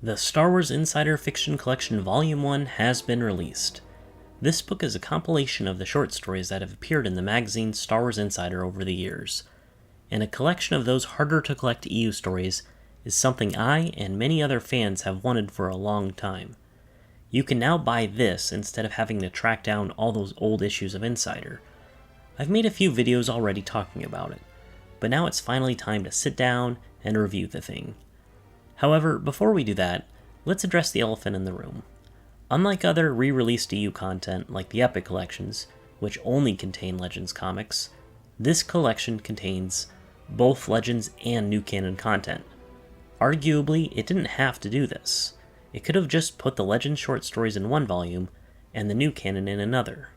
The Star Wars Insider Fiction Collection Volume 1 has been released. This book is a compilation of the short stories that have appeared in the magazine Star Wars Insider over the years, and a collection of those harder-to-collect EU stories is something I and many other fans have wanted for a long time. You can now buy this instead of having to track down all those old issues of Insider. I've made a few videos already talking about it, but now it's finally time to sit down and review the thing. However, before we do that, let's address the elephant in the room. Unlike other re-released EU content like the Epic collections, which only contain Legends comics, this collection contains both Legends and new canon content. Arguably, it didn't have to do this. It could have just put the Legends short stories in one volume and the new canon in another.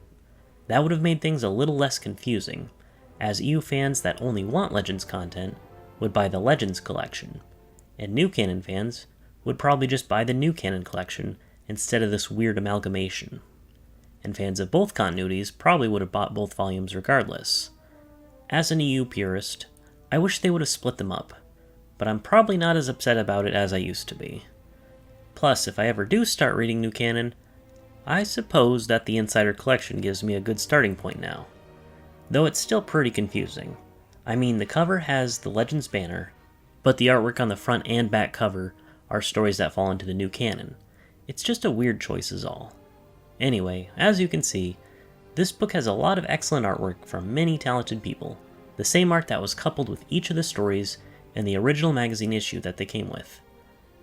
That would have made things a little less confusing, as EU fans that only want Legends content would buy the Legends collection, and new canon fans would probably just buy the new canon collection instead of this weird amalgamation. And fans of both continuities probably would have bought both volumes regardless. As an EU purist, I wish they would have split them up, but I'm probably not as upset about it as I used to be. Plus, if I ever do start reading new canon, I suppose that the Insider collection gives me a good starting point now. Though it's still pretty confusing. I mean, the cover has the Legends banner, but the artwork on the front and back cover are stories that fall into the new canon. It's just a weird choice is all. Anyway, as you can see, this book has a lot of excellent artwork from many talented people, the same art that was coupled with each of the stories in the original magazine issue that they came with.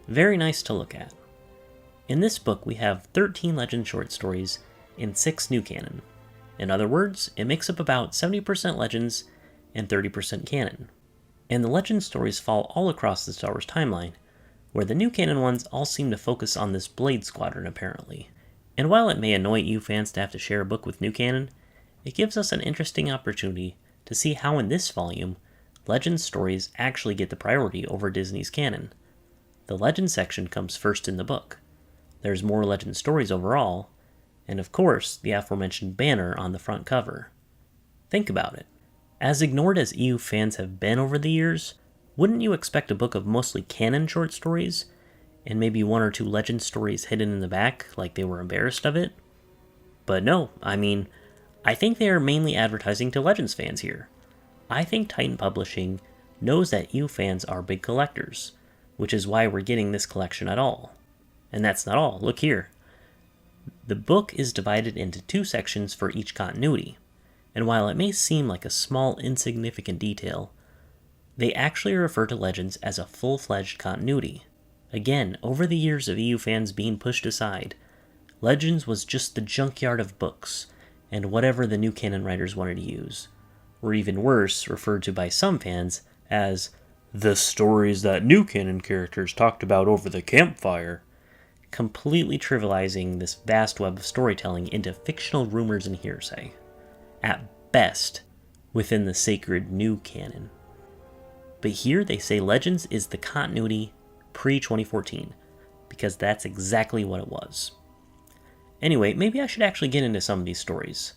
Very nice to look at. In this book, we have 13 Legend short stories and 6 new canon. In other words, it makes up about 70% Legends and 30% canon. And the Legend stories fall all across the Star Wars timeline, where the new canon ones all seem to focus on this Blade Squadron apparently. And while it may annoy you fans to have to share a book with new canon, it gives us an interesting opportunity to see how in this volume, Legend stories actually get the priority over Disney's canon. The Legend section comes first in the book. There's more Legend stories overall, and of course, the aforementioned banner on the front cover. Think about it. As ignored as EU fans have been over the years, wouldn't you expect a book of mostly canon short stories, and maybe 1 or 2 Legend stories hidden in the back like they were embarrassed of it? But no, I think they are mainly advertising to Legends fans here. I think Titan Publishing knows that EU fans are big collectors, which is why we're getting this collection at all. And that's not all, look here. The book is divided into 2 sections for each continuity, and while it may seem like a small, insignificant detail, they actually refer to Legends as a full-fledged continuity. Again, over the years of EU fans being pushed aside, Legends was just the junkyard of books, and whatever the new canon writers wanted to use, or even worse, referred to by some fans as the stories that new canon characters talked about over the campfire, completely trivializing this vast web of storytelling into fictional rumors and hearsay, at best within the sacred new canon. But here they say Legends is the continuity pre-2014, because that's exactly what it was. Anyway, maybe I should actually get into some of these stories.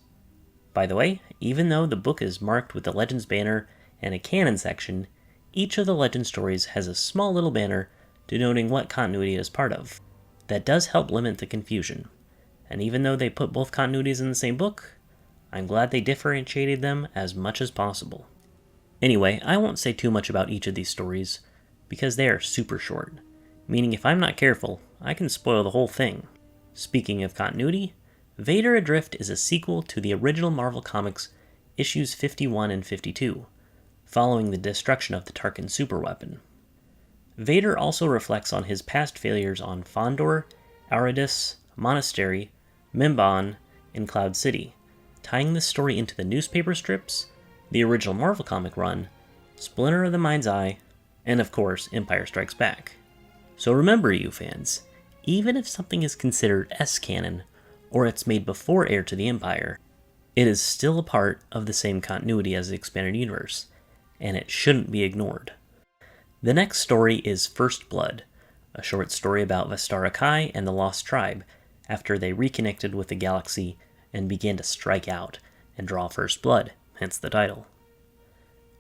By the way, even though the book is marked with the Legends banner and a canon section, each of the Legend stories has a small little banner denoting what continuity it is part of. That does help limit the confusion, and even though they put both continuities in the same book, I'm glad they differentiated them as much as possible. Anyway, I won't say too much about each of these stories, because they are super short, meaning if I'm not careful, I can spoil the whole thing. Speaking of continuity, Vader Adrift is a sequel to the original Marvel Comics issues 51 and 52, following the destruction of the Tarkin superweapon. Vader also reflects on his past failures on Fondor, Aradis, Monastery, Mimban, and Cloud City, tying this story into the newspaper strips, the original Marvel comic run, Splinter of the Mind's Eye, and of course, Empire Strikes Back. So remember, you fans, even if something is considered S-canon, or it's made before Heir to the Empire, it is still a part of the same continuity as the expanded universe, and it shouldn't be ignored. The next story is First Blood, a short story about Vestara Kai and the Lost Tribe after they reconnected with the galaxy and began to strike out and draw first blood, hence the title.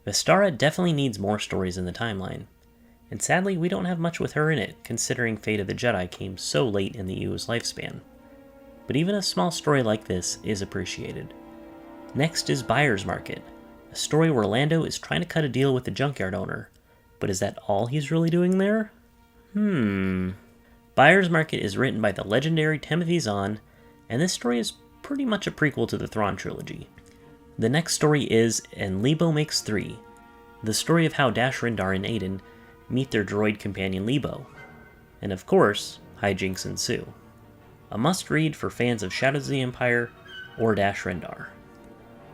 Vestara definitely needs more stories in the timeline, and sadly we don't have much with her in it, considering Fate of the Jedi came so late in the EU's lifespan. But even a small story like this is appreciated. Next is Buyer's Market, a story where Lando is trying to cut a deal with the junkyard owner. But is that all he's really doing there? Buyer's Market is written by the legendary Timothy Zahn, and this story is pretty much a prequel to the Thrawn trilogy. The next story is And Lebo Makes 3, the story of how Dash Rendar and Aiden meet their droid companion Lebo. And of course, hijinks ensue. A must-read for fans of Shadows of the Empire or Dash Rendar.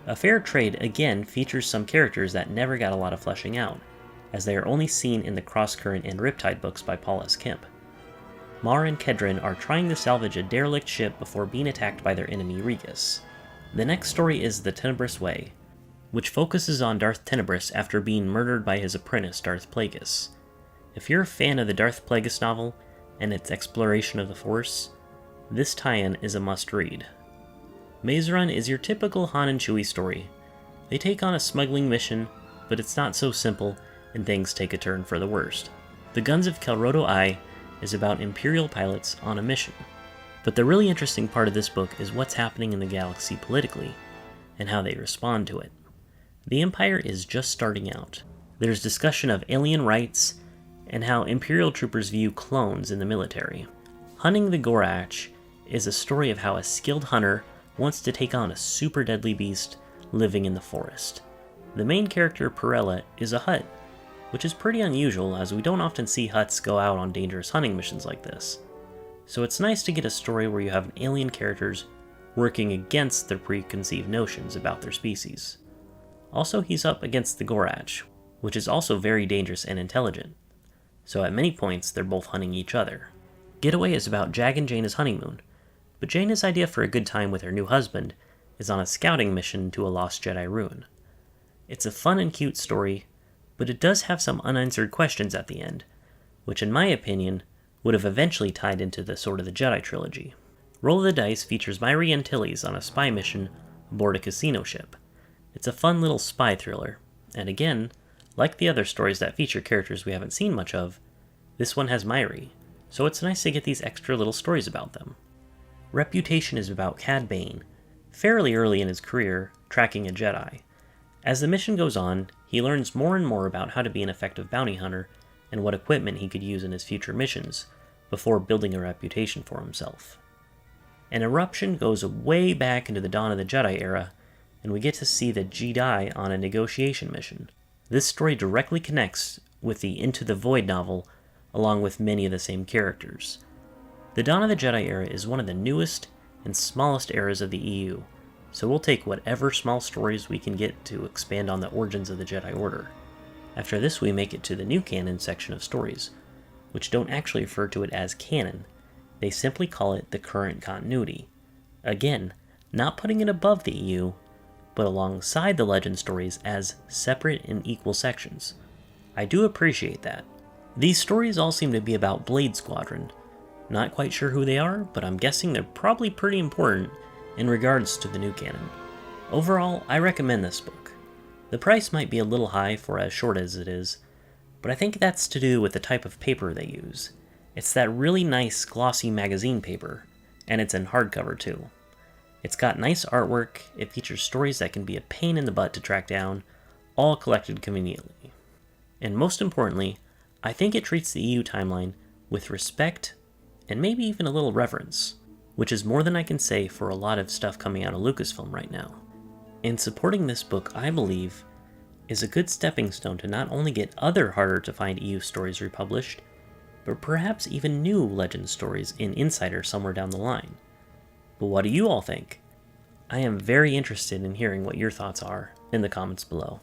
A Fair Trade again features some characters that never got a lot of fleshing out, as they are only seen in the Crosscurrent and Riptide books by Paul S. Kemp. Mar and Kedron are trying to salvage a derelict ship before being attacked by their enemy Regus. The next story is The Tenebrous Way, which focuses on Darth Tenebrous after being murdered by his apprentice Darth Plagueis. If you're a fan of the Darth Plagueis novel and its exploration of the Force, this tie-in is a must-read. Maze Run is your typical Han and Chewie story. They take on a smuggling mission, but it's not so simple, and things take a turn for the worst. The Guns of Kelrodo I is about Imperial pilots on a mission. But the really interesting part of this book is what's happening in the galaxy politically, and how they respond to it. The Empire is just starting out. There's discussion of alien rights, and how Imperial troopers view clones in the military. Hunting the Gorach is a story of how a skilled hunter wants to take on a super deadly beast living in the forest. The main character, Perella, is a Hutt, which is pretty unusual as we don't often see Hutts go out on dangerous hunting missions like this. So it's nice to get a story where you have alien characters working against their preconceived notions about their species. Also, he's up against the Gorach, which is also very dangerous and intelligent. So at many points, they're both hunting each other. Getaway is about Jag and Jaina's honeymoon, but Jaina's idea for a good time with her new husband is on a scouting mission to a lost Jedi ruin. It's a fun and cute story, but it does have some unanswered questions at the end, which in my opinion would have eventually tied into the Sword of the Jedi trilogy. Roll of the Dice features Myri Antilles on a spy mission aboard a casino ship. It's a fun little spy thriller, and again, like the other stories that feature characters we haven't seen much of, this one has Myri, so it's nice to get these extra little stories about them. Reputation is about Cad Bane, fairly early in his career, tracking a Jedi. As the mission goes on, he learns more and more about how to be an effective bounty hunter and what equipment he could use in his future missions, before building a reputation for himself. An eruption goes way back into the Dawn of the Jedi era, and we get to see the Jedi on a negotiation mission. This story directly connects with the Into the Void novel, along with many of the same characters. The Dawn of the Jedi era is one of the newest and smallest eras of the EU, so we'll take whatever small stories we can get to expand on the origins of the Jedi Order. After this we make it to the new canon section of stories, which don't actually refer to it as canon, they simply call it the current continuity. Again, not putting it above the EU, but alongside the legend stories as separate and equal sections. I do appreciate that. These stories all seem to be about Blade Squadron. Not quite sure who they are, but I'm guessing they're probably pretty important in regards to the new canon. Overall, I recommend this book. The price might be a little high for as short as it is, but I think that's to do with the type of paper they use. It's that really nice glossy magazine paper, and it's in hardcover too. It's got nice artwork, it features stories that can be a pain in the butt to track down, all collected conveniently. And most importantly, I think it treats the EU timeline with respect and maybe even a little reverence, which is more than I can say for a lot of stuff coming out of Lucasfilm right now. And supporting this book, I believe, is a good stepping stone to not only get other harder to find EU stories republished, but perhaps even new legend stories in Insider somewhere down the line. But what do you all think? I am very interested in hearing what your thoughts are in the comments below.